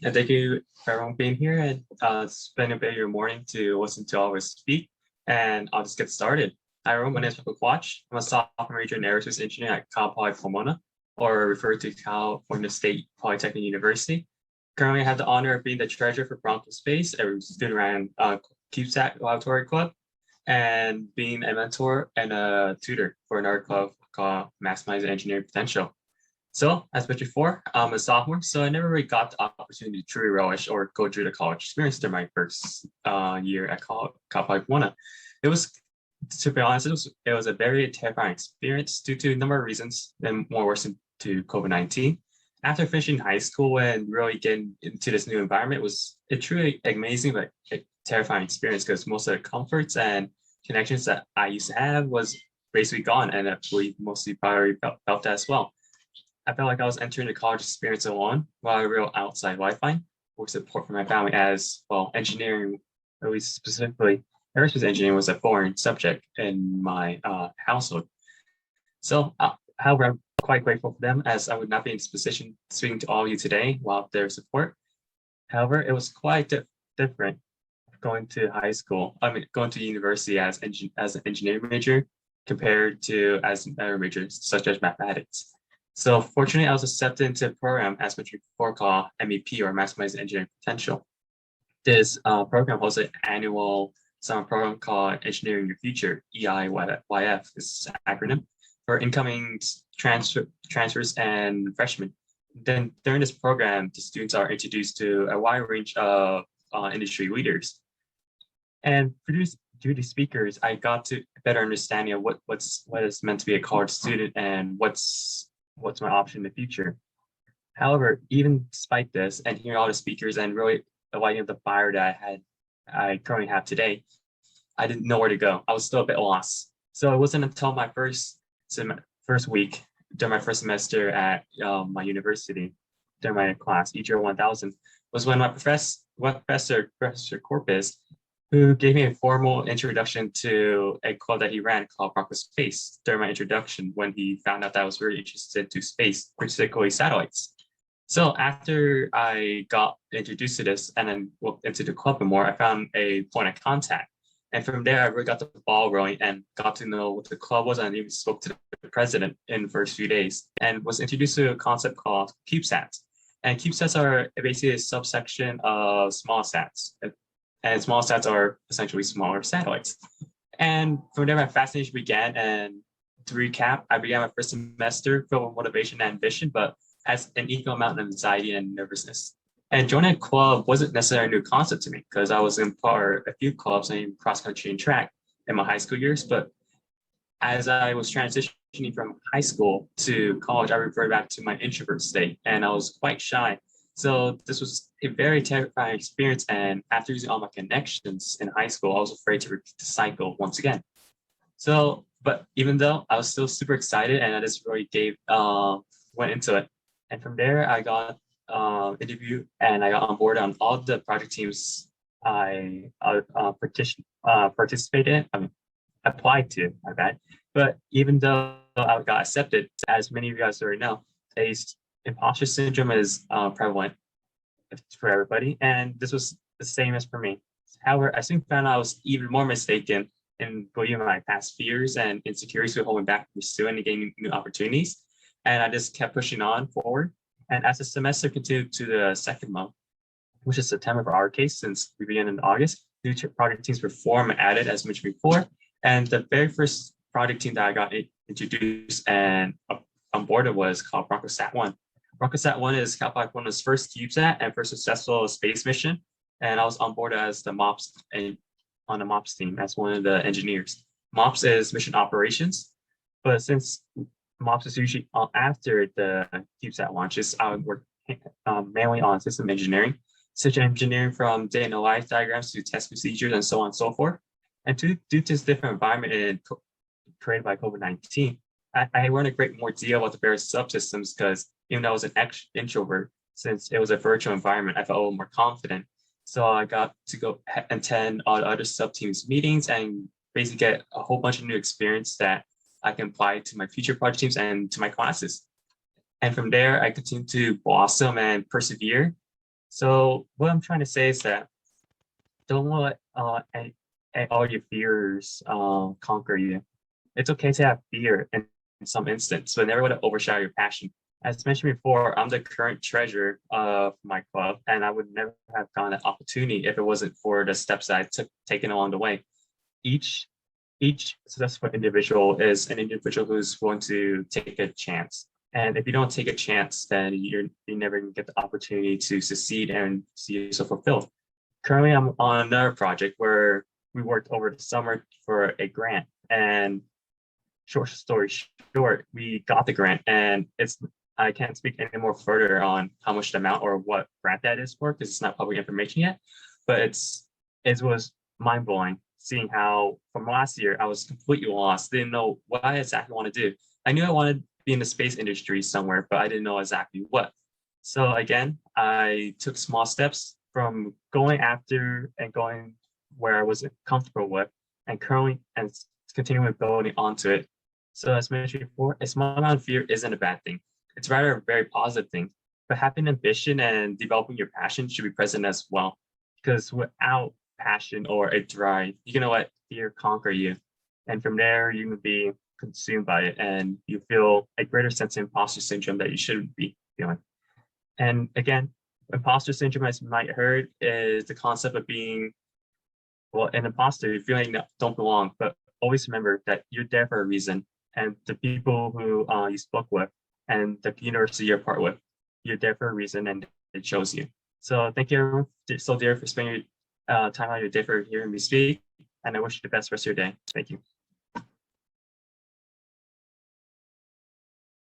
And thank you for everyone being here and spending a bit of your morning to listen to all of us speak. And I'll just get started. Hi, everyone. My name is Quach. I'm a sophomore major in aerospace engineering at Cal Poly Pomona, or referred to California State Polytechnic University. Currently, I have the honor of being the treasurer for Bronco Space, a student-run CubeSat Laboratory Club, and being a mentor and a tutor for another club called Maximizing Engineering Potential. So, as mentioned before, I'm a sophomore, so I never really got the opportunity to truly relish or go through the college experience during my first year at Cal Poly Pomona. It was, to be honest, it was a very terrifying experience due to a number of reasons, and more worse to COVID-19. After finishing high school and really getting into this new environment, was a truly amazing but terrifying experience because most of the comforts and connections that I used to have was basically gone, and I believe mostly probably felt that as well. I felt like I was entering the college experience alone, while a real outside Wi-Fi or support from my family, as well, engineering, at least specifically aerospace engineering, was a foreign subject in my household. So, however, I'm quite grateful for them, as I would not be in this position speaking to all of you today without their support. However, it was quite different going to high school. I mean, going to university as an engineering major compared to as another major such as mathematics. So fortunately, I was accepted into a program as mentioned before called MEP, or Maximizing Engineering Potential. This program holds an annual summer program called Engineering Your Future, EIYF is the acronym, for incoming transfers and freshmen. Then during this program, the students are introduced to a wide range of industry leaders. And through these speakers, I got to a better understanding of what is meant to be a college student and what's my option in the future. However, even despite this and hearing all the speakers and really lighting up the fire that I currently have today, I didn't know where to go. I was still a bit lost. So it wasn't until my first week during my first semester at my university, during my class, EGR 1000, was when my Professor Corpus, who gave me a formal introduction to a club that he ran called Bronco Space during my introduction, when he found out that I was very interested to space, particularly satellites. So after I got introduced to this and then looked into the club more, I found a point of contact. And from there, I really got the ball rolling and got to know what the club was, and even spoke to the president in the first few days and was introduced to a concept called CubeSats. And CubeSats are basically a subsection of small sats. And small sats are essentially smaller satellites. And from there, my fascination began. And to recap, I began my first semester filled with motivation and ambition, but has an equal amount of anxiety and nervousness. And joining a club wasn't necessarily a new concept to me, because I was in part a few clubs in cross country and track in my high school years. But as I was transitioning from high school to college, I reverted back to my introvert state, and I was quite shy. So this was a very terrifying experience. And after using all my connections in high school, I was afraid to repeat the cycle once again. So, but even though I was still super excited, and I just really went into it. And from there, I got interviewed and I got on board on all the project teams I participated in. I mean, applied to, my bad. But even though I got accepted, as many of you guys already know, imposter syndrome is prevalent for everybody, and this was the same as for me. However, I soon found out I was even more mistaken in believing my past fears and insecurities were holding back from pursuing and gaining new opportunities. And I just kept pushing on forward. And as the semester continued to the second month, which is September for our case, since we began in August, new project teams were formed and added, as mentioned before. And the very first project team that I got introduced and onboarded was called Bronco Sat 1. Bronco Sat 1 is Cal Poly Pomona's first CubeSat and first successful space mission. And I was on board as the MOPS on the MOPS team as one of the engineers. MOPS is mission operations, but since MOPS is usually after the CubeSat launches, I would work mainly on system engineering, such engineering from data and life diagrams to test procedures and so on and so forth. And due to this different environment created by COVID-19, I learned a great more deal about the various subsystems, because even though I was an introvert, since it was a virtual environment, I felt a little more confident. So I got to go attend all the other sub-teams meetings and basically get a whole bunch of new experience that I can apply to my future project teams and to my classes. And from there, I continued to blossom and persevere So what I'm trying to say is that don't let all your fears conquer you. It's okay to have fear in some instance, but never let it overshadow your passion. As mentioned before, I'm the current treasurer of my club, and I would never have gotten that opportunity if it wasn't for the steps that I took taken along the way. Each each successful individual is an individual who's going to take a chance. And if you don't take a chance, then you never get the opportunity to succeed and see yourself fulfilled. Currently, I'm on another project where we worked over the summer for a grant. And short story short, we got the grant, and I can't speak any more further on how much the amount or what grant that is for because it's not public information yet. But it was mind blowing seeing how from last year I was completely lost, didn't know what I exactly want to do. I knew I wanted to be in the space industry somewhere, but I didn't know exactly what. So again, I took small steps from going after and going where I was comfortable with, and currently and continuing building onto it. So as mentioned before, a small amount of fear isn't a bad thing. It's rather a very positive thing. But having ambition and developing your passion should be present as well. Because without passion or a drive, you can let fear conquer you. And from there, you can be consumed by it and you feel a greater sense of imposter syndrome that you shouldn't be feeling. And again, imposter syndrome, as you might heard, is the concept of being, well, an imposter, you're feeling that don't belong. But always remember that you're there for a reason. And the people who you spoke with and the university you're part with, you're there for a reason and it shows you. So thank you everyone so dear for spending time out of your day for hearing me speak. And I wish you the best rest of your day. Thank you.